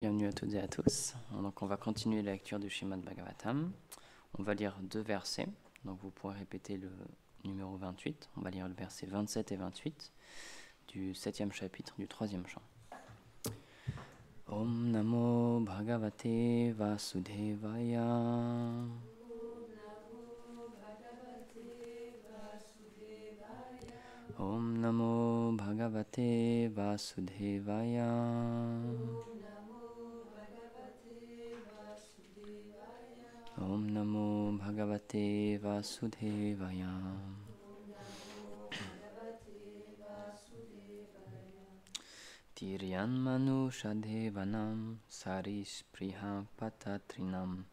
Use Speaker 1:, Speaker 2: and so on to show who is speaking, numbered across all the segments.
Speaker 1: Bienvenue à toutes et à tous. Donc on va continuer la lecture du Srimad Bhagavatam. On va lire deux versets. Donc vous pourrez répéter le numéro 28. On va lire le verset 27 et 28 du 7e chapitre du 3e chant. Om Namo Bhagavate Vasudevaya. Om Namo Bhagavate Vasudevaya. Om Namo Bhagavate Vasudevaya. Tiryan Manushadevanam Sarispriha Patatrinam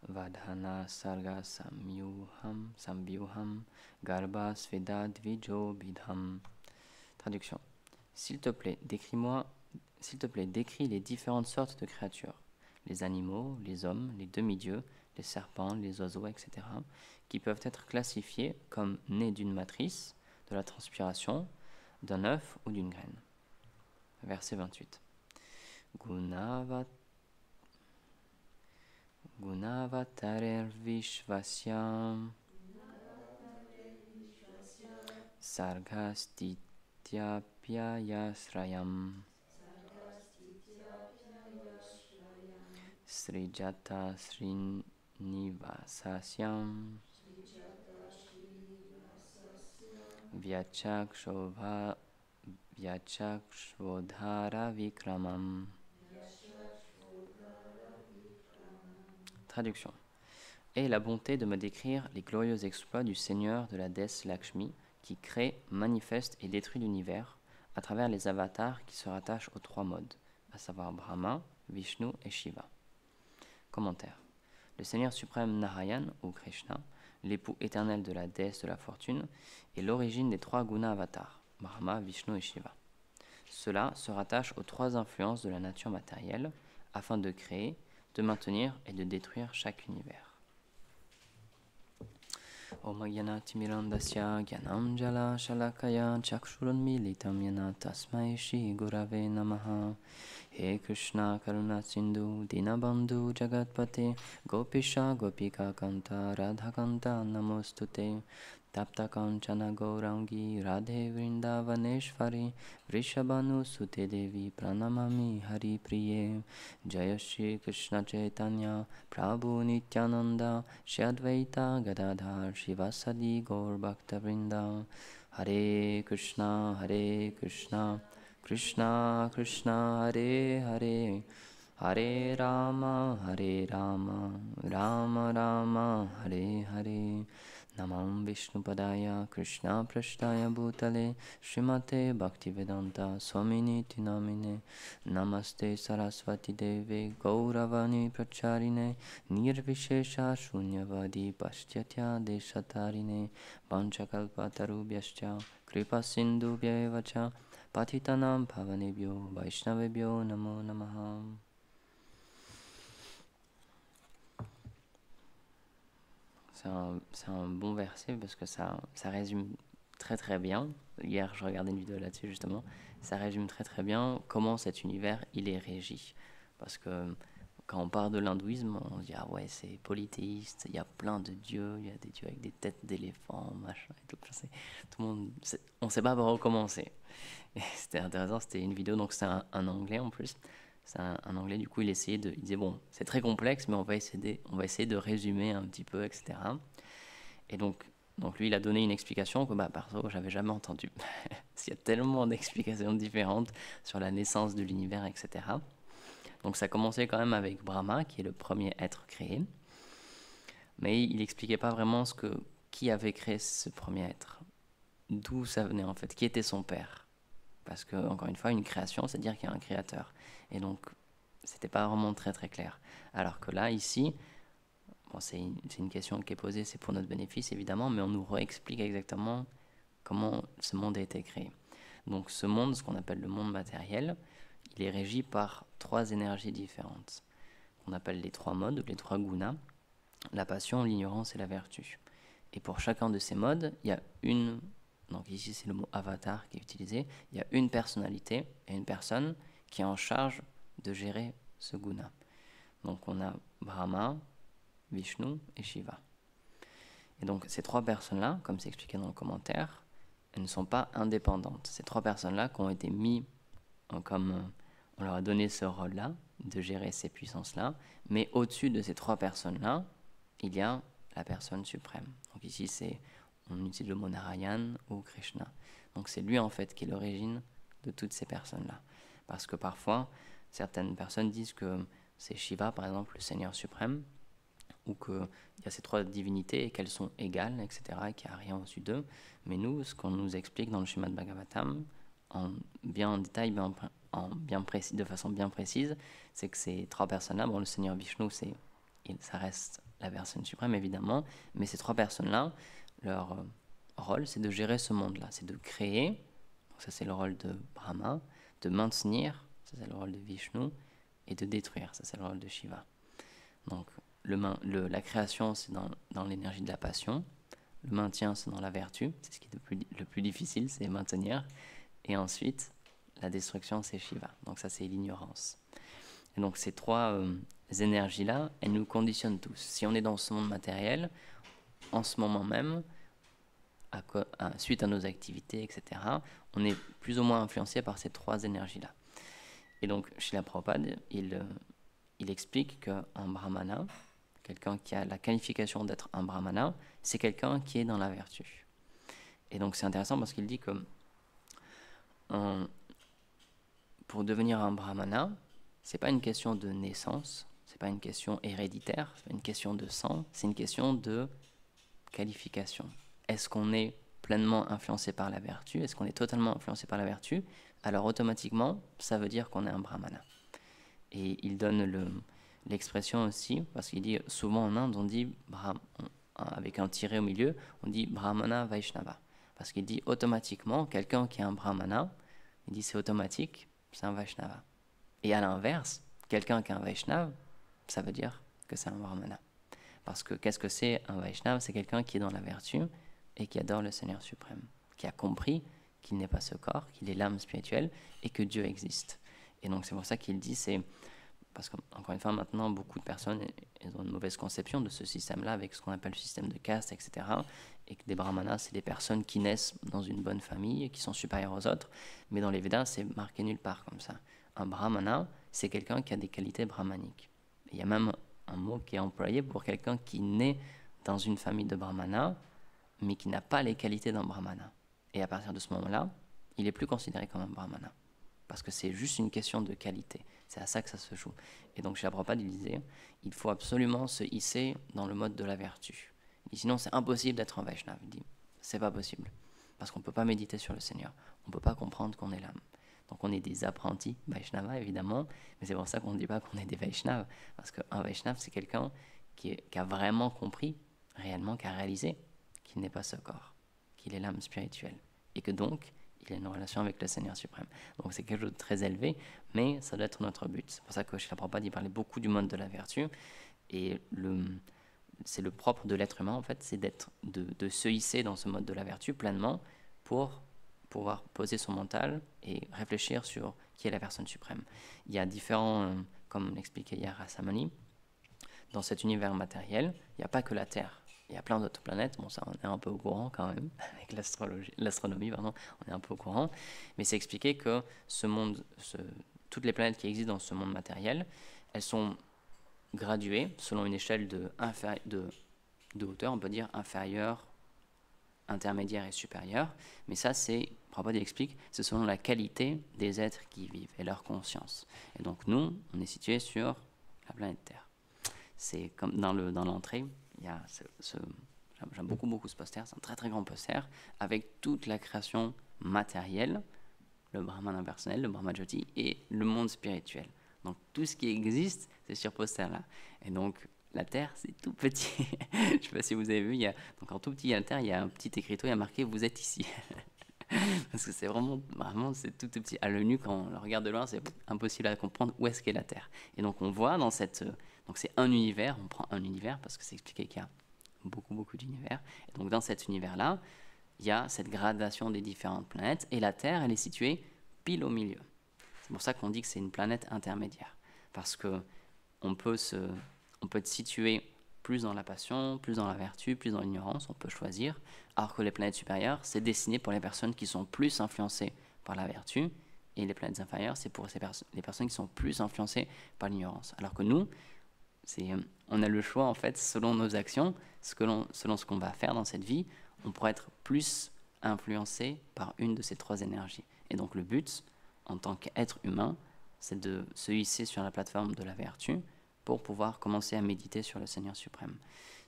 Speaker 1: Vadhana Sarga Sambyuham Garba Sveda Dvijo Bidham. Traduction. S'il te plaît, décris les différentes sortes de créatures, les animaux, les hommes, les demi-dieux, les serpents, les oiseaux, etc., qui peuvent être classifiés comme nés d'une matrice, de la transpiration, d'un œuf ou d'une graine. Verset 28. Gunavatarer Vishvasyam Sargastityapyayasrayam Srijata Srinivasasyam Vyachakshvodhara Vikramam. Traduction. Aie la bonté de me décrire les glorieux exploits du Seigneur de la déesse Lakshmi qui crée, manifeste et détruit l'univers à travers les avatars qui se rattachent aux trois modes, à savoir Brahma, Vishnu et Shiva. Commentaire. Le Seigneur suprême Narayan ou Krishna, l'époux éternel de la déesse de la fortune, est l'origine des trois gunas avatars, Brahma, Vishnu et Shiva. Cela se rattache aux trois influences de la nature matérielle afin de créer, de maintenir et de détruire chaque univers. Om Gyanatimirandasya Gyanam Jala Shalakaya Chakshurunmilitam Yana Tasmai Shri Gurave Namaha. He Krishna Karuna Sindhu Dinabandhu Jagatpate Gopisha Gopika Kanta Radhakanta Namostute Tapta Kanchana Gaurangi Radhe Vrindavaneshvari Vrishabhanu Sute Devi Pranamami Hari Priye. Jaya Shri Krishna Chaitanya Prabhu Nityananda Shri Advaita Gadadhar Shivasadi Gaur Bhakta Vrinda. Hare Krishna Krishna Krishna Hare Hare Hare Rama Rama Rama Hare Hare. Namam Vishnupadaya Krishna Prashtaya Bhutale Srimate Bhaktivedanta Swamini Tinamine. Namaste Saraswati Deve Gauravani Pracharine Nirvishesha Shunyavadi Paschatya Deshatarine Panchakalpatarubhyascha Kripa Sindhubhyaevacha Patitanam Pavanebhyo Vaishnavebhyo Namo Namaha. C'est un bon verset parce que ça résume très très bien. Hier, je regardais une vidéo là-dessus justement. Ça résume très très bien comment cet univers il est régi. Parce que quand on parle de l'hindouisme, on se dit ah ouais c'est polythéiste, il y a plein de dieux, il y a des dieux avec des têtes d'éléphants, machin et tout. Tout le monde, on ne sait pas par où commencer. Et c'était intéressant, c'était une vidéo, donc c'est un anglais en plus. C'est un anglais, du coup, il disait, bon, c'est très complexe, mais on va essayer de résumer un petit peu, etc. Et donc lui, il a donné une explication que, perso, j'avais jamais entendue. Il y a tellement d'explications différentes sur la naissance de l'univers, etc. Donc ça commençait quand même avec Brahma, qui est le premier être créé. Mais il n'expliquait pas vraiment qui avait créé ce premier être. D'où ça venait, en fait, qui était son père. Parce que, encore une fois, une création, c'est-à-dire qu'il y a un créateur. Et donc, c'était pas vraiment très très clair. Alors que là, ici, bon, c'est une question qui est posée, c'est pour notre bénéfice évidemment, mais on nous réexplique exactement comment ce monde a été créé. Donc ce monde, ce qu'on appelle le monde matériel, il est régi par trois énergies différentes, qu'on appelle les trois modes, ou les trois gunas, la passion, l'ignorance et la vertu. Et pour chacun de ces modes, il y a une... Donc ici, c'est le mot avatar qui est utilisé. Il y a une personnalité et une personne qui est en charge de gérer ce guna. Donc on a Brahma, Vishnu et Shiva. Et donc ces trois personnes-là, comme c'est expliqué dans le commentaire, elles ne sont pas indépendantes. Ces trois personnes-là qui ont été mises comme on leur a donné ce rôle-là, de gérer ces puissances-là, mais au-dessus de ces trois personnes-là, il y a la personne suprême. Donc ici, on utilise le mot Narayan ou Krishna. Donc c'est lui en fait qui est l'origine de toutes ces personnes-là. Parce que parfois, certaines personnes disent que c'est Shiva, par exemple, le Seigneur suprême, ou qu'il y a ces trois divinités et qu'elles sont égales, etc., et qu'il n'y a rien au-dessus d'eux. Mais nous, ce qu'on nous explique dans le Srimad Bhagavatam, en détail, de façon bien précise, c'est que ces trois personnes-là, bon, le Seigneur Vishnu, ça reste la personne suprême, évidemment, mais ces trois personnes-là, leur rôle, c'est de gérer ce monde-là, c'est de créer, donc ça c'est le rôle de Brahma, de maintenir, ça c'est le rôle de Vishnu, et de détruire, ça c'est le rôle de Shiva. Donc la création, c'est dans l'énergie de la passion, le maintien, c'est dans la vertu, c'est ce qui est le plus difficile, c'est maintenir, et ensuite, la destruction, c'est Shiva, donc ça c'est l'ignorance. Et donc ces trois énergies-là, elles nous conditionnent tous. Si on est dans ce monde matériel, en ce moment même, suite à nos activités, etc., on est plus ou moins influencé par ces trois énergies-là. Et donc, Srila Prabhupada, il explique qu'un brahmana, quelqu'un qui a la qualification d'être un brahmana, c'est quelqu'un qui est dans la vertu. Et donc, c'est intéressant parce qu'il dit que pour devenir un brahmana, c'est pas une question de naissance, c'est pas une question héréditaire, c'est pas une question de sang, c'est une question de qualification. Est-ce qu'on est pleinement influencé par la vertu? Est-ce qu'on est totalement influencé par la vertu? Alors automatiquement, ça veut dire qu'on est un brahmana. Et il donne l'expression aussi, parce qu'il dit souvent en Inde, on dit, avec un tiret au milieu, on dit brahmana vaishnava. Parce qu'il dit automatiquement, quelqu'un qui est un brahmana, il dit c'est automatique, c'est un vaishnava. Et à l'inverse, quelqu'un qui est un vaishnava, ça veut dire que c'est un brahmana. Parce que qu'est-ce que c'est un vaishnava? C'est quelqu'un qui est dans la vertu et qui adore le Seigneur suprême, qui a compris qu'il n'est pas ce corps, qu'il est l'âme spirituelle et que Dieu existe. Et donc c'est pour ça qu'il dit, c'est parce qu'encore une fois, maintenant, beaucoup de personnes elles ont une mauvaise conception de ce système-là avec ce qu'on appelle le système de caste, etc. Et que des brahmanas, c'est des personnes qui naissent dans une bonne famille et qui sont supérieures aux autres. Mais dans les Védas, c'est marqué nulle part comme ça. Un brahmana, c'est quelqu'un qui a des qualités brahmaniques. Il y a même un mot qui est employé pour quelqu'un qui naît dans une famille de brahmanas, mais qui n'a pas les qualités d'un brahmana. Et à partir de ce moment-là, il n'est plus considéré comme un brahmana. Parce que c'est juste une question de qualité. C'est à ça que ça se joue. Et donc, Srila Prabhupada, il disait, il faut absolument se hisser dans le mode de la vertu. Et sinon, c'est impossible d'être un Vaishnava. Il dit, c'est pas possible. Parce qu'on ne peut pas méditer sur le Seigneur. On ne peut pas comprendre qu'on est l'âme. Donc, on est des apprentis Vaishnava, évidemment. Mais c'est pour ça qu'on ne dit pas qu'on est des Vaishnavas. Parce qu'un Vaishnava, c'est quelqu'un qui a vraiment compris, réellement, qui a réalisé qu'il n'est pas ce corps, qu'il est l'âme spirituelle. Et que donc, il a une relation avec le Seigneur suprême. Donc c'est quelque chose de très élevé, mais ça doit être notre but. C'est pour ça que Srila Prabhupada il parlait beaucoup du mode de la vertu, et c'est le propre de l'être humain, en fait, c'est de se hisser dans ce mode de la vertu pleinement pour pouvoir poser son mental et réfléchir sur qui est la personne suprême. Il y a différents, comme l'expliquait hier Rasamani, dans cet univers matériel, il n'y a pas que la Terre. Il y a plein d'autres planètes, bon ça on est un peu au courant quand même, avec l'astronomie, pardon, on est un peu au courant, mais c'est expliqué que ce monde, toutes les planètes qui existent dans ce monde matériel, elles sont graduées selon une échelle de hauteur, on peut dire inférieure, intermédiaire et supérieure, mais ça c'est, Prabhupada explique, c'est selon la qualité des êtres qui y vivent et leur conscience. Et donc nous, on est situé sur la planète Terre. C'est comme dans l'entrée, il y a j'aime beaucoup ce poster, c'est un très très grand poster, avec toute la création matérielle, le Brahman impersonnel, le Brahmajyoti, et le monde spirituel. Donc tout ce qui existe, c'est sur poster-là. Et donc la Terre, c'est tout petit. Je ne sais pas si vous avez vu, donc en tout petit, à la Terre, il y a un petit écriteau, il y a marqué « Vous êtes ici ». Parce que c'est vraiment, c'est tout petit. À l'œil nu, quand on le regarde de loin, c'est impossible à comprendre où est-ce qu'est la Terre. Et donc on voit dans cette... Donc c'est un univers, on prend un univers parce que c'est expliqué qu'il y a beaucoup d'univers. Et donc dans cet univers-là, il y a cette gradation des différentes planètes et la Terre, elle est située pile au milieu. C'est pour ça qu'on dit que c'est une planète intermédiaire. Parce que on peut être situé plus dans la passion, plus dans la vertu, plus dans l'ignorance, on peut choisir, alors que les planètes supérieures, c'est destiné pour les personnes qui sont plus influencées par la vertu, et les planètes inférieures, c'est pour les personnes qui sont plus influencées par l'ignorance. Alors que nous, on a le choix, en fait, selon nos actions, selon ce qu'on va faire dans cette vie, on pourrait être plus influencé par une de ces trois énergies. Et donc le but, en tant qu'être humain, c'est de se hisser sur la plateforme de la vertu pour pouvoir commencer à méditer sur le Seigneur suprême,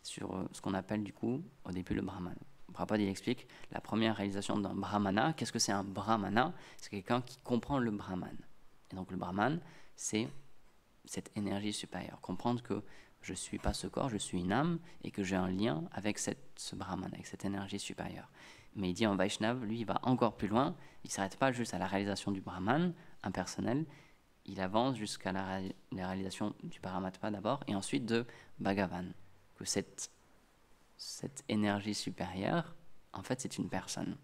Speaker 1: sur ce qu'on appelle du coup au début le Brahman. Prabhupada il explique la première réalisation d'un Brahmana. Qu'est-ce que c'est un Brahmana? C'est quelqu'un qui comprend le Brahman. Et donc le Brahman, c'est cette énergie supérieure. Comprendre que je ne suis pas ce corps, je suis une âme et que j'ai un lien avec ce Brahman, avec cette énergie supérieure. Mais il dit en Vaishnav, lui, il va encore plus loin. Il ne s'arrête pas juste à la réalisation du Brahman impersonnel. Il avance jusqu'à la réalisation du Paramatma d'abord et ensuite de Bhagavan. Que cette énergie supérieure, en fait, c'est une personne.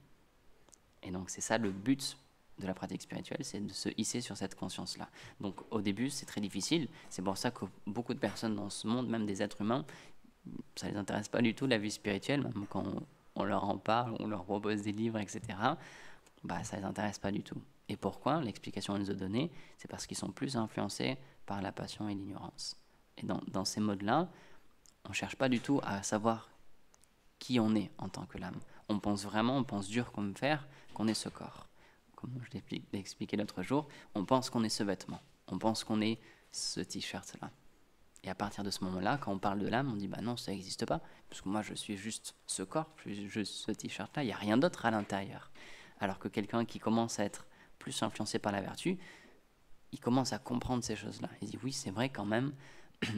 Speaker 1: Et donc, c'est ça le but de la pratique spirituelle, c'est de se hisser sur cette conscience-là. Donc, au début, c'est très difficile. C'est pour ça que beaucoup de personnes dans ce monde, même des êtres humains, ça ne les intéresse pas du tout, la vie spirituelle, même quand on leur en parle, on leur propose des livres, etc., ça ne les intéresse pas du tout. Et pourquoi? L'explication qu'elle nous a donnée, c'est parce qu'ils sont plus influencés par la passion et l'ignorance. Et dans ces modes-là, on ne cherche pas du tout à savoir qui on est en tant que l'âme. On pense dur comme fer, qu'on est ce corps. Comme je l'ai expliqué l'autre jour, on pense qu'on est ce vêtement. On pense qu'on est ce t-shirt-là. Et à partir de ce moment-là, quand on parle de l'âme, on dit non, ça n'existe pas. Parce que moi, je suis juste ce corps, je suis juste ce t-shirt-là, il n'y a rien d'autre à l'intérieur. Alors que quelqu'un qui commence à être plus influencé par la vertu, il commence à comprendre ces choses-là. Il dit oui, c'est vrai quand même,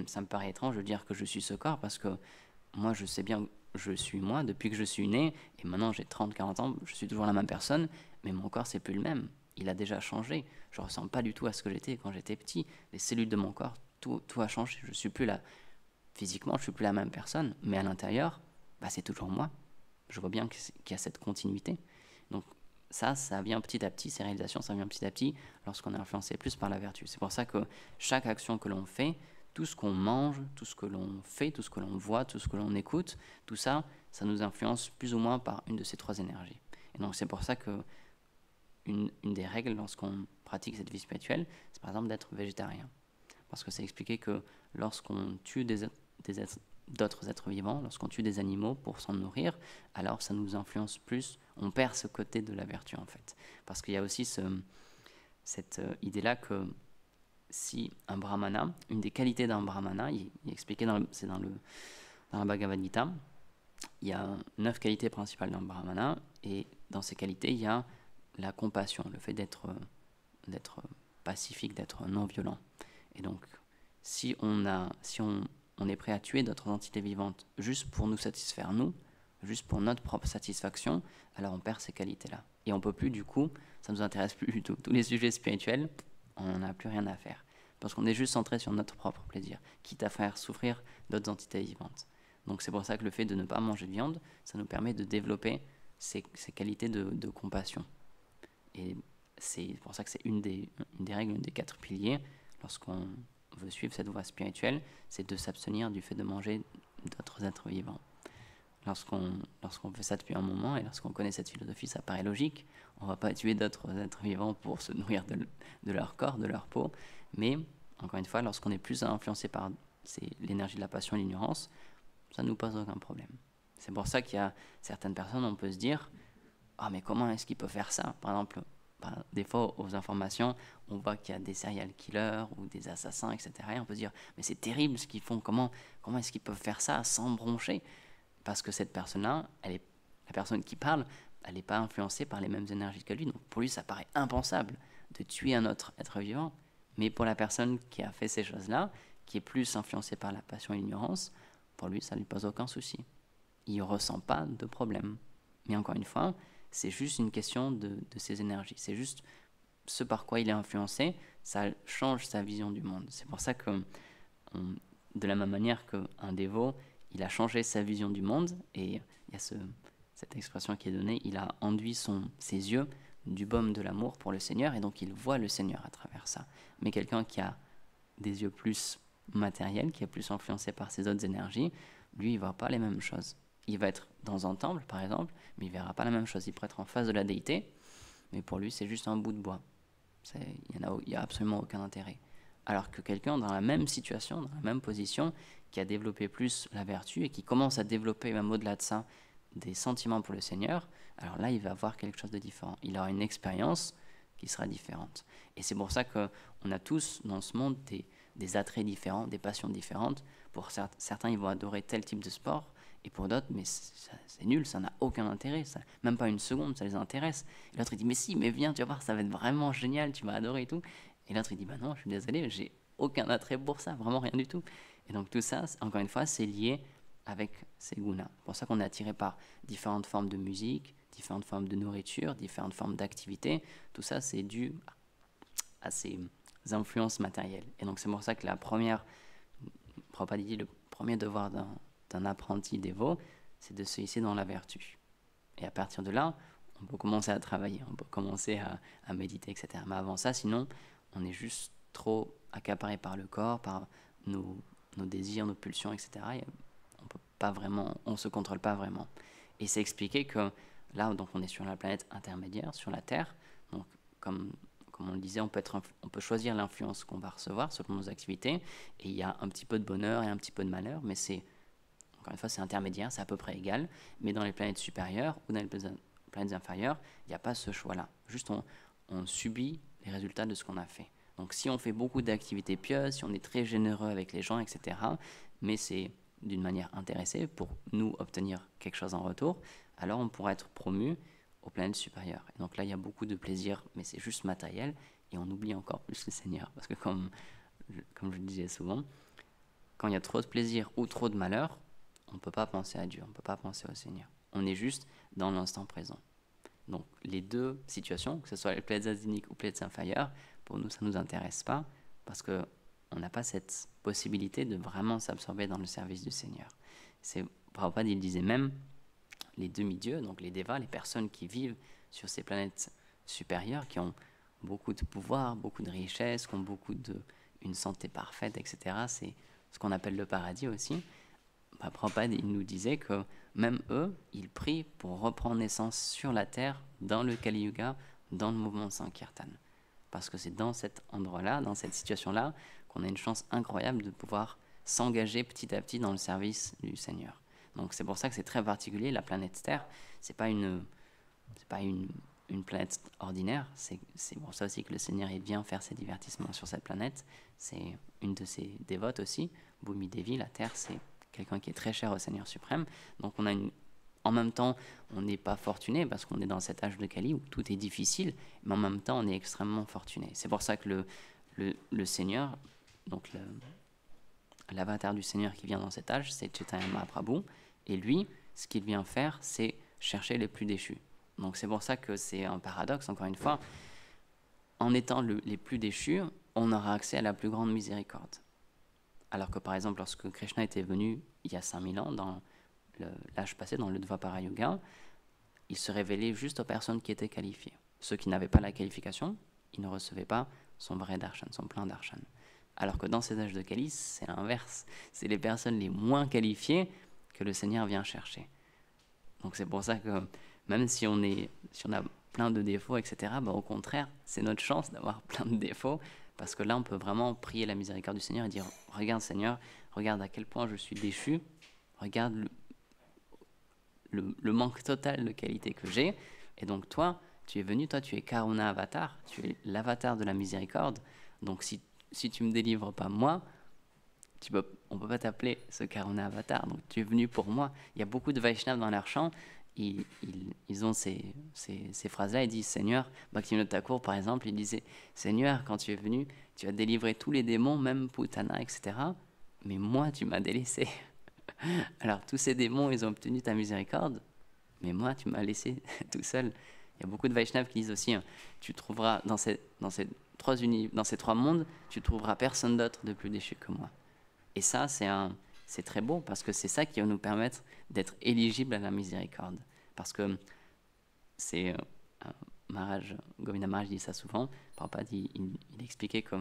Speaker 1: ça me paraît étrange de dire que je suis ce corps, parce que moi, je sais bien que je suis moi depuis que je suis né, et maintenant j'ai 30-40 ans, je suis toujours la même personne, mais mon corps, c'est plus le même. Il a déjà changé. Je ne ressemble pas du tout à ce que j'étais quand j'étais petit. Les cellules de mon corps, tout a changé. Je suis plus là. Physiquement, je ne suis plus la même personne, mais à l'intérieur, c'est toujours moi. Je vois bien qu'il y a cette continuité. Donc ça vient petit à petit, ces réalisations, ça vient petit à petit lorsqu'on est influencé plus par la vertu. C'est pour ça que chaque action que l'on fait, tout ce qu'on mange, tout ce que l'on fait, tout ce que l'on voit, tout ce que l'on écoute, tout ça, ça nous influence plus ou moins par une de ces trois énergies. Et donc c'est pour ça que une des règles lorsqu'on pratique cette vie spirituelle, c'est par exemple d'être végétarien. Parce que c'est expliqué que lorsqu'on tue d'autres êtres vivants, lorsqu'on tue des animaux pour s'en nourrir, alors ça nous influence plus, on perd ce côté de la vertu en fait. Parce qu'il y a aussi cette idée-là que si un brahmana, une des qualités d'un brahmana, il est expliqué dans la Bhagavad Gita, il y a 9 qualités principales d'un brahmana, et dans ces qualités, il y a la compassion, le fait d'être pacifique, d'être non violent. Et donc, si on est prêt à tuer d'autres entités vivantes juste pour nous satisfaire, juste pour notre propre satisfaction, alors on perd ces qualités-là. Et on ne peut plus, du coup, ça ne nous intéresse plus du tout. Tous les sujets spirituels, on n'en a plus rien à faire. Parce qu'on est juste centré sur notre propre plaisir, quitte à faire souffrir d'autres entités vivantes. Donc c'est pour ça que le fait de ne pas manger de viande, ça nous permet de développer ces qualités de compassion. Et c'est pour ça que c'est une des règles, une des 4 piliers, lorsqu'on veut suivre cette voie spirituelle, c'est de s'abstenir du fait de manger d'autres êtres vivants. Lorsqu'on fait ça depuis un moment et lorsqu'on connaît cette philosophie, ça paraît logique. On ne va pas tuer d'autres êtres vivants pour se nourrir de leur corps, de leur peau. Mais, encore une fois, lorsqu'on est plus influencé par l'énergie de la passion et l'ignorance, ça ne nous pose aucun problème. C'est pour ça qu'il y a certaines personnes, on peut se dire « Ah, mais comment est-ce qu'ils peuvent faire ça ?» Par exemple, des fois, aux informations, on voit qu'il y a des serial killers ou des assassins, etc. Et on peut se dire « Mais c'est terrible ce qu'ils font, comment est-ce qu'ils peuvent faire ça sans broncher ?» Parce que cette personne-là, la personne qui parle, elle n'est pas influencée par les mêmes énergies que lui. Donc pour lui, ça paraît impensable de tuer un autre être vivant. Mais pour la personne qui a fait ces choses-là, qui est plus influencée par la passion et l'ignorance, pour lui, ça ne lui pose aucun souci. Il ne ressent pas de problème. Mais encore une fois, c'est juste une question de ses énergies. C'est juste ce par quoi il est influencé, ça change sa vision du monde. C'est pour ça que, de la même manière qu'un dévot, il a changé sa vision du monde, et il y a cette expression qui est donnée, il a enduit ses yeux du baume de l'amour pour le Seigneur, et donc il voit le Seigneur à travers ça. Mais quelqu'un qui a des yeux plus matériels, qui est plus influencé par ces autres énergies, lui, il ne voit pas les mêmes choses. Il va être dans un temple, par exemple, mais il ne verra pas la même chose. Il pourrait être en face de la déité, mais pour lui, c'est juste un bout de bois. Il n'y a absolument aucun intérêt. Alors que quelqu'un dans la même situation, dans la même position, qui a développé plus la vertu et qui commence à développer, même au-delà de ça, des sentiments pour le Seigneur, alors là, il va avoir quelque chose de différent. Il aura une expérience qui sera différente. Et c'est pour ça qu'on a tous dans ce monde des attraits différents, des passions différentes. Pour certains, ils vont adorer tel type de sport, et pour d'autres, mais c'est nul, ça n'a aucun intérêt, ça, même pas une seconde, ça les intéresse. Et l'autre, il dit, mais si, mais viens, tu vas voir, ça va être vraiment génial, tu vas adorer et tout. Et l'autre, il dit, bah non, je suis désolé, j'ai aucun attrait pour ça, vraiment rien du tout. Et donc tout ça, encore une fois, c'est lié avec ces gunas. C'est pour ça qu'on est attiré par différentes formes de musique, différentes formes de nourriture, différentes formes d'activité. Tout ça, c'est dû à ces influences matérielles. Et donc c'est pour ça que Prabhupada dit, le premier devoir d'un apprenti dévot, c'est de se hisser dans la vertu. Et à partir de là, on peut commencer à travailler, on peut commencer à méditer, etc. Mais avant ça, sinon, on est juste trop accaparé par le corps, par nos désirs, nos pulsions, etc. Et on peut pas vraiment, on se contrôle pas vraiment. Et c'est expliqué que là, donc, on est sur la planète intermédiaire, sur la Terre. Donc, comme on le disait, on peut choisir l'influence qu'on va recevoir selon nos activités. Et il y a un petit peu de bonheur et un petit peu de malheur, mais encore une fois, c'est intermédiaire, c'est à peu près égal. Mais dans les planètes supérieures ou dans les planètes inférieures, il n'y a pas ce choix-là. Juste, on subit les résultats de ce qu'on a fait. Donc, si on fait beaucoup d'activités pieuses, si on est très généreux avec les gens, etc., mais c'est d'une manière intéressée pour nous obtenir quelque chose en retour, alors on pourra être promu aux planètes supérieures. Et donc là, il y a beaucoup de plaisir, mais c'est juste matériel, et on oublie encore plus le Seigneur. Parce que comme je le disais souvent, quand il y a trop de plaisir ou trop de malheur, on ne peut pas penser à Dieu, on ne peut pas penser au Seigneur. On est juste dans l'instant présent. Donc les deux situations, que ce soit les planètes aziniques ou les planètes inférieures, pour nous, ça ne nous intéresse pas, parce qu'on n'a pas cette possibilité de vraiment s'absorber dans le service du Seigneur. Prabhupada, il disait même, les demi-dieux, donc les devas, les personnes qui vivent sur ces planètes supérieures, qui ont beaucoup de pouvoir, beaucoup de richesses, qui ont une santé parfaite, etc. C'est ce qu'on appelle le paradis aussi. Prabhupada, il nous disait que même eux, ils prient pour reprendre naissance sur la terre, dans le Kali Yuga, dans le mouvement Sankirtan. Parce que c'est dans cet endroit-là, dans cette situation-là, qu'on a une chance incroyable de pouvoir s'engager petit à petit dans le service du Seigneur. Donc c'est pour ça que c'est très particulier, la planète Terre, c'est pas une planète ordinaire, c'est pour ça aussi que le Seigneur il vient faire ses divertissements sur cette planète. C'est une de ses dévotes aussi, Bhumi Devi, la Terre, c'est quelqu'un qui est très cher au Seigneur suprême. Donc en même temps, on n'est pas fortuné parce qu'on est dans cet âge de Kali où tout est difficile, mais en même temps, on est extrêmement fortuné. C'est pour ça que le Seigneur, donc l'avatar du Seigneur qui vient dans cet âge, c'est Chaitanya Mahaprabhu, et lui, ce qu'il vient faire, c'est chercher les plus déchus. Donc c'est pour ça que c'est un paradoxe, encore une fois. En étant les plus déchus, on aura accès à la plus grande miséricorde. Alors que par exemple, lorsque Krishna était venu il y a 5000 ans, dans l'âge passé, dans le Dvapara Yuga, il se révélait juste aux personnes qui étaient qualifiées. Ceux qui n'avaient pas la qualification, ils ne recevaient pas son vrai darshan, son plein darshan. Alors que dans ces âges de Kali, c'est l'inverse. C'est les personnes les moins qualifiées que le Seigneur vient chercher. Donc c'est pour ça que même si on a plein de défauts, etc., au contraire, c'est notre chance d'avoir plein de défauts, parce que là, on peut vraiment prier la miséricorde du Seigneur et dire, regarde Seigneur, regarde à quel point je suis déchu, regarde le manque total de qualité que j'ai, et donc toi, tu es venu, toi tu es Karuna Avatar, tu es l'avatar de la miséricorde, donc si tu me délivres pas moi, on ne peut pas t'appeler ce Karuna Avatar, donc tu es venu pour moi. Il y a beaucoup de Vaishnavas dans leur chant, ils ont ces phrases-là, ils disent Seigneur, Bhaktivinoda Thakur par exemple, il disait Seigneur, quand tu es venu, tu as délivré tous les démons, même Putana, etc. Mais moi, tu m'as délaissé. Alors tous ces démons, ils ont obtenu ta miséricorde, mais moi, tu m'as laissé tout seul. Il y a beaucoup de Vaishnavas qui disent aussi, tu trouveras dans ces trois mondes, tu trouveras personne d'autre de plus déchu que moi. Et ça, c'est très beau, parce que c'est ça qui va nous permettre d'être éligibles à la miséricorde. Parce que Govinda Maharaj dit ça souvent, Prabhupada il expliquait que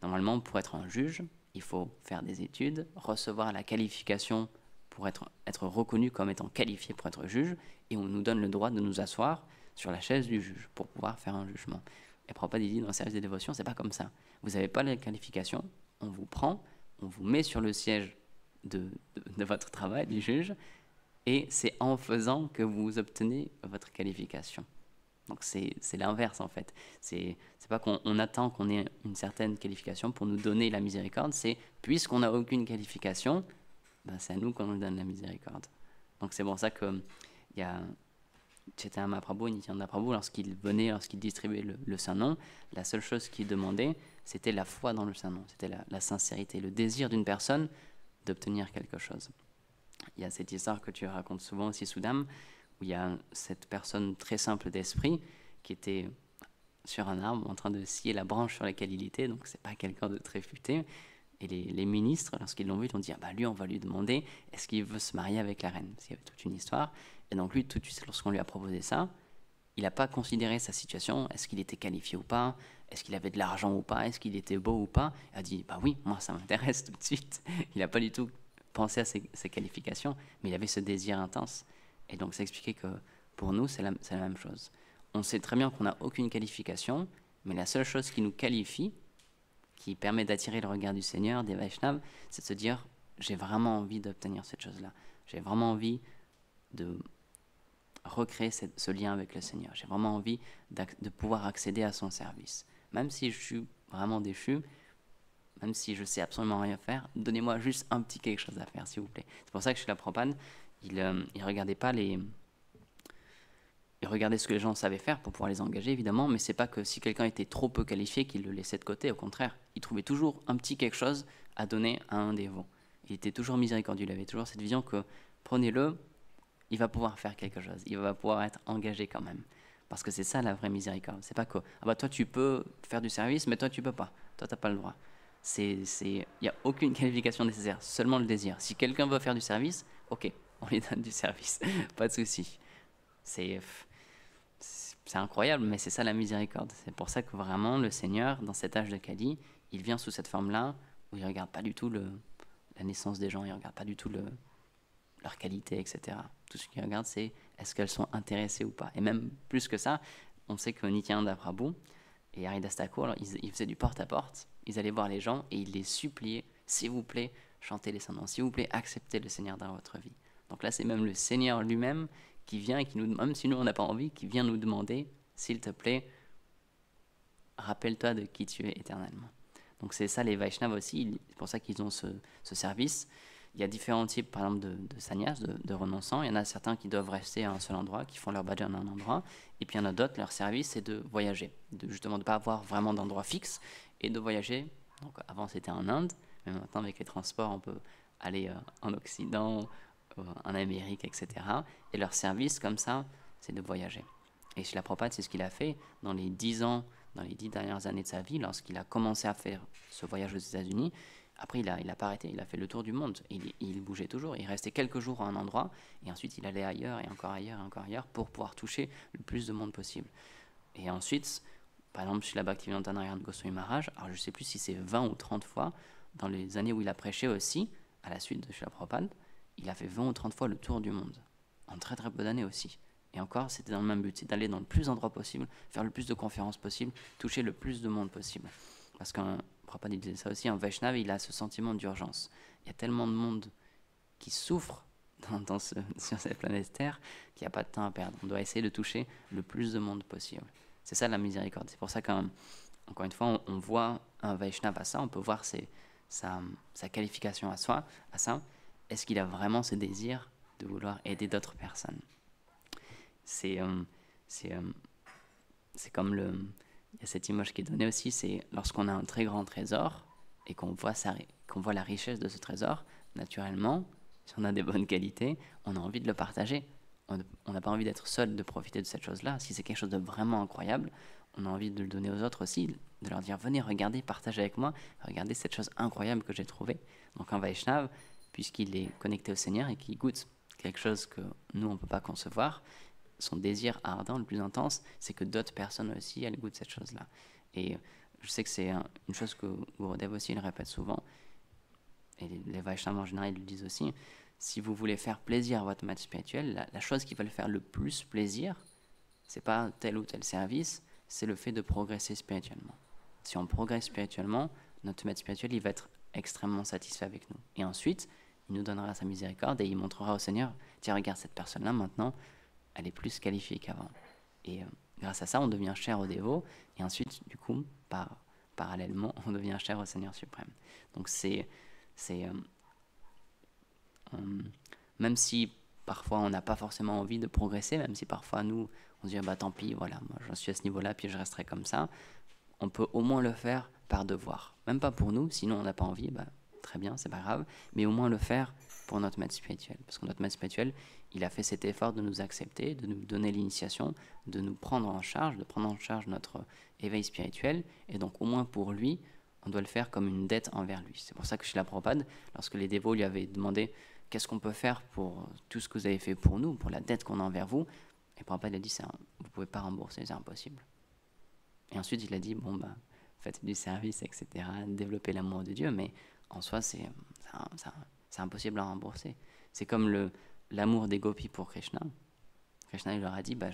Speaker 1: Normalement, pour être un juge, il faut faire des études, recevoir la qualification pour être reconnu comme étant qualifié pour être juge, et on nous donne le droit de nous asseoir sur la chaise du juge pour pouvoir faire un jugement. Et Prabhupada dit dans le service des dévotions, c'est pas comme ça. Vous n'avez pas la qualification, on vous prend, on vous met sur le siège de votre travail, du juge, et c'est en faisant que vous obtenez votre qualification. Donc c'est l'inverse en fait. C'est pas qu'on attend qu'on ait une certaine qualification pour nous donner la miséricorde, c'est puisqu'on n'a aucune qualification, ben c'est à nous qu'on nous donne la miséricorde. Donc c'est pour ça que il y a Chaitanya Mahaprabhu, Nityananda Prabhu, lorsqu'il distribuait le Saint-Nom, la seule chose qu'il demandait, c'était la foi dans le Saint-Nom, c'était la sincérité, le désir d'une personne d'obtenir quelque chose. Il y a cette histoire que tu racontes souvent aussi, Soudam, où il y a cette personne très simple d'esprit qui était sur un arbre en train de scier la branche sur laquelle il était, donc c'est pas quelqu'un de très futé. Et les ministres, lorsqu'ils l'ont vu, ils ont dit, ah bah lui, on va lui demander, est-ce qu'il veut se marier avec la reine? Parce qu'il y avait toute une histoire. Et donc lui, tout de suite, lorsqu'on lui a proposé ça, il n'a pas considéré sa situation, est-ce qu'il était qualifié ou pas, est-ce qu'il avait de l'argent ou pas, est-ce qu'il était beau ou pas. Il a dit, bah oui, moi ça m'intéresse tout de suite. Il n'a pas du tout pensé à ses qualifications, mais il avait ce désir intense. Et donc ça expliquait que pour nous, c'est la même chose. On sait très bien qu'on n'a aucune qualification, mais la seule chose qui nous qualifie, qui permet d'attirer le regard du Seigneur, des Vaishnavas, c'est de se dire, j'ai vraiment envie d'obtenir cette chose-là. J'ai vraiment envie de recréer ce lien avec le Seigneur. J'ai vraiment envie de pouvoir accéder à son service. Même si je suis vraiment déchu, même si je sais absolument rien faire, donnez-moi juste un petit quelque chose à faire, s'il vous plaît. C'est pour ça que chez la Prabhupada, il regardait pas il regardait ce que les gens savaient faire pour pouvoir les engager, évidemment, mais c'est pas que si quelqu'un était trop peu qualifié qu'il le laissait de côté, au contraire. Il trouvait toujours un petit quelque chose à donner à un dévot. Il était toujours miséricordieux, il avait toujours cette vision que prenez-le, il va pouvoir faire quelque chose, il va pouvoir être engagé quand même. Parce que c'est ça la vraie miséricorde. C'est pas que ah bah toi tu peux faire du service, mais toi tu peux pas. Toi t'as pas le droit. Il n'y a aucune qualification nécessaire, seulement le désir. Si quelqu'un veut faire du service, ok, on lui donne du service, pas de souci. C'est incroyable, mais c'est ça la miséricorde. C'est pour ça que vraiment le Seigneur, dans cet âge de Kali, il vient sous cette forme-là, où il ne regarde pas du tout la naissance des gens, il ne regarde pas du tout leur qualité, etc. Tout ce qu'il regarde, c'est est-ce qu'elles sont intéressées ou pas. Et même plus que ça, on sait que Nityananda Prabhu et Haridas Thakur, ils faisaient du porte-à-porte, ils allaient voir les gens et ils les suppliaient, s'il vous plaît, chantez les saints noms, s'il vous plaît, acceptez le Seigneur dans votre vie. Donc là, c'est même le Seigneur lui-même qui vient et qui nous, même si nous on n'a pas envie, qui vient nous demander, s'il te plaît, rappelle-toi de qui tu es éternellement. Donc c'est ça les Vaishnavas aussi, c'est pour ça qu'ils ont ce service. Il y a différents types, par exemple, de sannyas, de renonçants. Il y en a certains qui doivent rester à un seul endroit, qui font leur bhajan à un endroit. Et puis il y en a d'autres, leur service, c'est de voyager, justement de ne pas avoir vraiment d'endroit fixe et de voyager. Donc avant c'était en Inde, mais maintenant avec les transports, on peut aller en Occident, en Amérique, etc. Et leur service, comme ça, c'est de voyager. Et Srila Prabhupada, c'est ce qu'il a fait dans les 10 ans, dans les 10 dernières années de sa vie, lorsqu'il a commencé à faire ce voyage aux États-Unis. Après, il a pas arrêté, il a fait le tour du monde. Il bougeait toujours, il restait quelques jours à un endroit, et ensuite il allait ailleurs, et encore ailleurs, et encore ailleurs, pour pouvoir toucher le plus de monde possible. Et ensuite, par exemple, Srila Bhaktivedanta Narayana Goswami Maharaj, alors je ne sais plus si c'est 20 ou 30 fois, dans les années où il a prêché aussi, à la suite de Srila Prabhupada, il a fait 20 ou 30 fois le tour du monde, en très très peu d'années aussi. Et encore, c'était dans le même but, c'est d'aller dans le plus d'endroits possible, faire le plus de conférences possible, toucher le plus de monde possible. Parce qu'un Prabhupada disait ça aussi, un Vaishnava, il a ce sentiment d'urgence. Il y a tellement de monde qui souffre sur cette planète Terre qu'il n'y a pas de temps à perdre. On doit essayer de toucher le plus de monde possible. C'est ça la miséricorde. C'est pour ça qu'encore une fois, on voit un Vaishnava à ça, on peut voir sa qualification à ça. Est-ce qu'il a vraiment ce désir de vouloir aider d'autres personnes? C'est comme il y a cette image qui est donnée aussi, c'est lorsqu'on a un très grand trésor et qu'on voit la richesse de ce trésor, naturellement, si on a des bonnes qualités, on a envie de le partager. On n'a pas envie d'être seul, de profiter de cette chose-là. Si c'est quelque chose de vraiment incroyable, on a envie de le donner aux autres aussi, de leur dire, venez, regardez, partagez avec moi, regardez cette chose incroyable que j'ai trouvée. Donc un Vaishnava, puisqu'il est connecté au Seigneur et qu'il goûte quelque chose que nous, on ne peut pas concevoir, son désir ardent, le plus intense, c'est que d'autres personnes aussi, elles goûtent cette chose-là. Et
Speaker 2: je sais que c'est une chose que Gurudev aussi il répète souvent, et les Vaishnavas en général ils le disent aussi, si vous voulez faire plaisir à votre maître spirituel, la chose qui va le faire le plus plaisir, c'est pas tel ou tel service, c'est le fait de progresser spirituellement. Si on progresse spirituellement, notre maître spirituel il va être extrêmement satisfait avec nous. Et ensuite, il nous donnera sa miséricorde et il montrera au Seigneur, tiens regarde cette personne-là maintenant, elle est plus qualifiée qu'avant. Et grâce à ça, on devient cher au dévot, et ensuite, du coup, parallèlement, on devient cher au Seigneur suprême. Donc c'est même si parfois on n'a pas forcément envie de progresser, même si parfois nous, on se dit, bah tant pis, voilà, moi j'en suis à ce niveau-là, puis je resterai comme ça, on peut au moins le faire par devoir. Même pas pour nous, sinon on n'a pas envie, bah, très bien, c'est pas grave, mais au moins le faire pour notre maître spirituel. Parce que notre maître spirituel, il a fait cet effort de nous accepter, de nous donner l'initiation, de nous prendre en charge, de prendre en charge notre éveil spirituel, et donc au moins pour lui, on doit le faire comme une dette envers lui. C'est pour ça que chez la Prabhupada, lorsque les dévots lui avaient demandé qu'est-ce qu'on peut faire pour tout ce que vous avez fait pour nous, pour la dette qu'on a envers vous, et Prabhupada a dit, vous ne pouvez pas rembourser, c'est impossible. Et ensuite, il a dit, bon, bah, faites du service, etc., développez l'amour de Dieu, mais en soi, c'est impossible à rembourser. C'est comme l'amour des gopis pour Krishna. Krishna, il leur a dit, bah,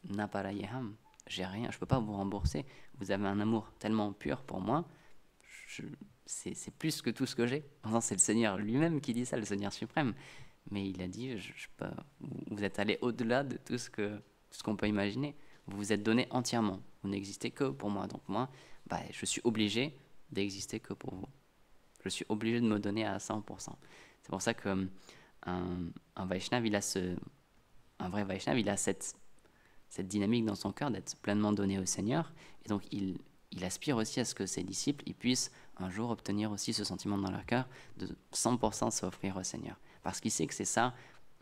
Speaker 2: Naparayeham, j'ai rien, je ne peux pas vous rembourser. Vous avez un amour tellement pur pour moi, c'est plus que tout ce que j'ai. Enfin, c'est le Seigneur lui-même qui dit ça, le Seigneur suprême. Mais il a dit, vous êtes allé au-delà de tout ce qu'on peut imaginer. Vous vous êtes donné entièrement. Vous n'existez que pour moi. Donc moi, bah, je suis obligé d'exister que pour vous. Je suis obligé de me donner à 100%. C'est pour ça qu'un Vaishnav, un vrai Vaishnav, il a cette dynamique dans son cœur d'être pleinement donné au Seigneur. Et donc il aspire aussi à ce que ses disciples ils puissent un jour obtenir aussi ce sentiment dans leur cœur de 100% s'offrir au Seigneur. Parce qu'il sait que c'est ça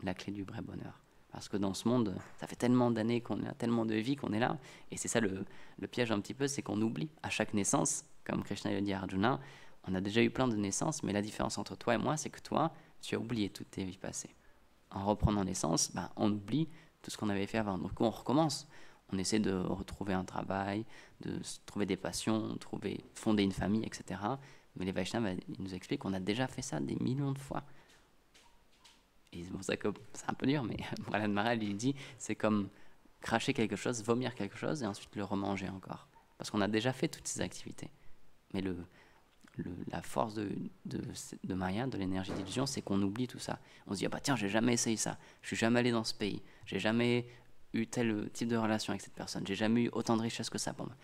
Speaker 2: la clé du vrai bonheur. Parce que dans ce monde, ça fait tellement d'années qu'on a, tellement de vies qu'on est là. Et c'est ça le piège un petit peu, c'est qu'on oublie à chaque naissance, comme Krishna le dit à Arjuna, on a déjà eu plein de naissances, mais la différence entre toi et moi, c'est que toi, tu as oublié toutes tes vies passées. En reprenant naissance, ben, on oublie tout ce qu'on avait fait avant. Donc on recommence. On essaie de retrouver un travail, de trouver des passions, fonder une famille, etc. Mais les Vaishnavas nous expliquent qu'on a déjà fait ça des millions de fois. Et c'est pour ça que c'est un peu dur, mais Prahlad Maharaj, il dit, c'est comme cracher quelque chose, vomir quelque chose, et ensuite le remanger encore. Parce qu'on a déjà fait toutes ces activités. Mais la force de Maya, de l'énergie d'illusion, c'est qu'on oublie tout ça. On se dit, ah bah tiens, j'ai jamais essayé ça, je suis jamais allé dans ce pays, j'ai jamais eu tel type de relation avec cette personne, j'ai jamais eu autant de richesse que ça pour moi.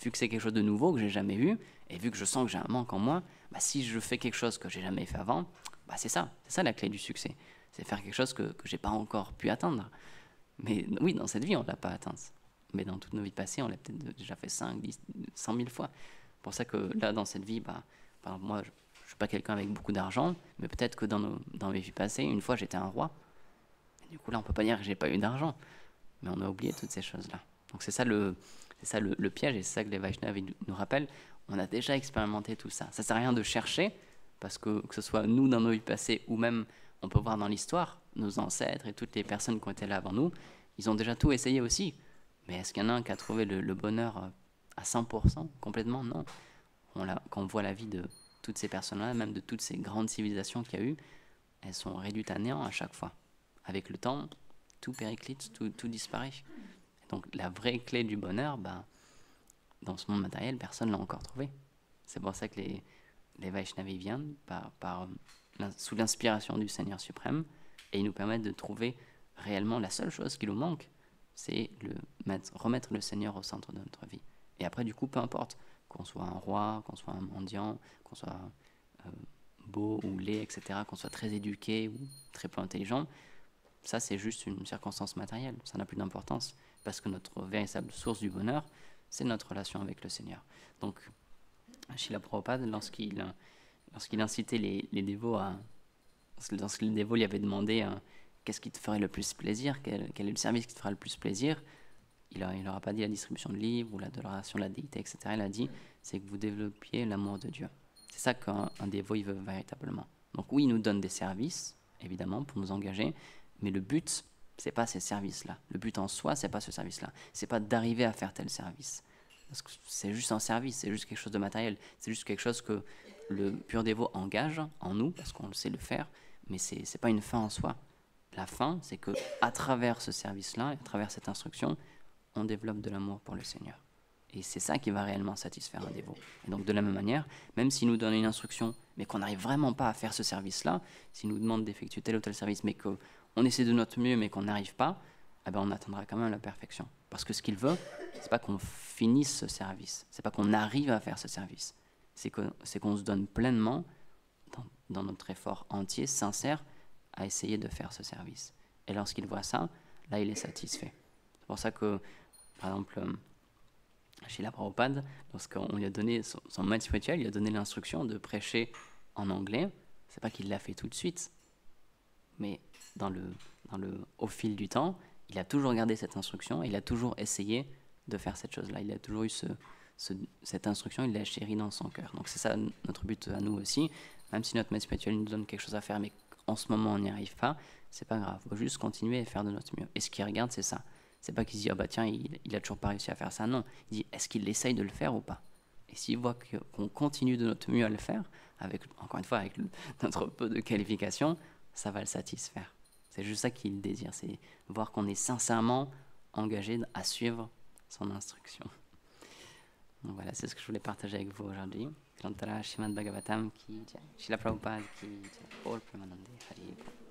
Speaker 2: Vu que c'est quelque chose de nouveau que j'ai jamais eu, et vu que je sens que j'ai un manque en moi, bah si je fais quelque chose que j'ai jamais fait avant, bah c'est ça la clé du succès. C'est faire quelque chose que j'ai pas encore pu atteindre. Mais oui, dans cette vie, on l'a pas atteinte. Mais dans toutes nos vies passées, on l'a peut-être déjà fait 5, 10, 100 000 fois. C'est pour ça que là, dans cette vie, bah, moi, je ne suis pas quelqu'un avec beaucoup d'argent, mais peut-être que dans mes vies passées, une fois, j'étais un roi. Et du coup, là, on ne peut pas dire que j'ai pas eu d'argent. Mais on a oublié toutes ces choses-là. Donc c'est ça le piège, et c'est ça que les Vaishnavas nous rappellent. On a déjà expérimenté tout ça. Ça ne sert à rien de chercher, parce que ce soit nous dans nos vies passées, ou même, on peut voir dans l'histoire, nos ancêtres et toutes les personnes qui ont été là avant nous, ils ont déjà tout essayé aussi. Mais est-ce qu'il y en a un qui a trouvé le bonheur à 100%, complètement? Non. Quand on voit la vie de toutes ces personnes-là, même de toutes ces grandes civilisations qu'il y a eu, elles sont réduites à néant à chaque fois. Avec le temps, tout périclite, tout disparaît. Et donc la vraie clé du bonheur, bah, dans ce monde matériel, personne ne l'a encore trouvé. C'est pour ça que les Vaishnavas viennent sous l'inspiration du Seigneur suprême, et ils nous permettent de trouver réellement la seule chose qui nous manque, c'est remettre le Seigneur au centre de notre vie. Et après, du coup, peu importe, qu'on soit un roi, qu'on soit un mendiant, qu'on soit beau ou laid, etc., qu'on soit très éduqué ou très peu intelligent, ça c'est juste une circonstance matérielle, ça n'a plus d'importance, parce que notre véritable source du bonheur, c'est notre relation avec le Seigneur. Donc, Srila Prabhupada, lorsqu'il incitait les dévots lorsque les dévots lui avaient demandé qu'est-ce qui te ferait le plus plaisir, quel est le service qui te fera le plus plaisir, il leur a pas dit la distribution de livres ou l'adoration de la déité, etc. Il a dit, c'est que vous développiez l'amour de Dieu. C'est ça qu'un dévot il veut véritablement. Donc oui, il nous donne des services, évidemment, pour nous engager, mais le but, c'est pas ces services-là. Le but en soi, c'est pas ce service-là. C'est pas d'arriver à faire tel service. parce que c'est juste un service, c'est juste quelque chose de matériel, c'est juste quelque chose que le pur dévot engage en nous, parce qu'on sait le faire, mais c'est n'est pas une fin en soi. La fin, c'est que à travers ce service-là, à travers cette instruction, on développe de l'amour pour le Seigneur. Et c'est ça qui va réellement satisfaire un dévot. Et donc de la même manière, même s'il nous donne une instruction, mais qu'on n'arrive vraiment pas à faire ce service-là, s'il nous demande d'effectuer tel ou tel service, mais qu'on essaie de notre mieux, mais qu'on n'arrive pas, eh ben on atteindra quand même la perfection. Parce que ce qu'il veut, c'est pas qu'on finisse ce service, c'est pas qu'on arrive à faire ce service, c'est qu'on se donne pleinement, dans notre effort entier, sincère, à essayer de faire ce service. Et lorsqu'il voit ça, là il est satisfait. C'est pour ça que, par exemple, Srila Prabhupada, lorsqu'on lui a donné son maître spirituel, il lui a donné l'instruction de prêcher en anglais. C'est pas qu'il l'a fait tout de suite, mais au fil du temps, il a toujours gardé cette instruction, il a toujours essayé de faire cette chose-là. Il a toujours eu cette instruction, il l'a chérie dans son cœur. Donc c'est ça notre but à nous aussi. Même si notre maître spirituel nous donne quelque chose à faire, mais en ce moment on n'y arrive pas, c'est pas grave. Il faut juste continuer et faire de notre mieux. Et ce qu'il regarde, c'est ça. C'est pas qu'il se dit, ah bah tiens, il a toujours pas réussi à faire ça. Non, il dit, est-ce qu'il essaye de le faire ou pas? Et s'il voit qu'on continue de notre mieux à le faire, encore une fois, avec notre peu de qualification, ça va le satisfaire. C'est juste ça qu'il désire, c'est voir qu'on est sincèrement engagé à suivre son instruction. Donc voilà, c'est ce que je voulais partager avec vous aujourd'hui. Grantara Srimad Bhagavatam ki jai. Srila Prabhupada ki jai. Gaur Premanande Hari Bol.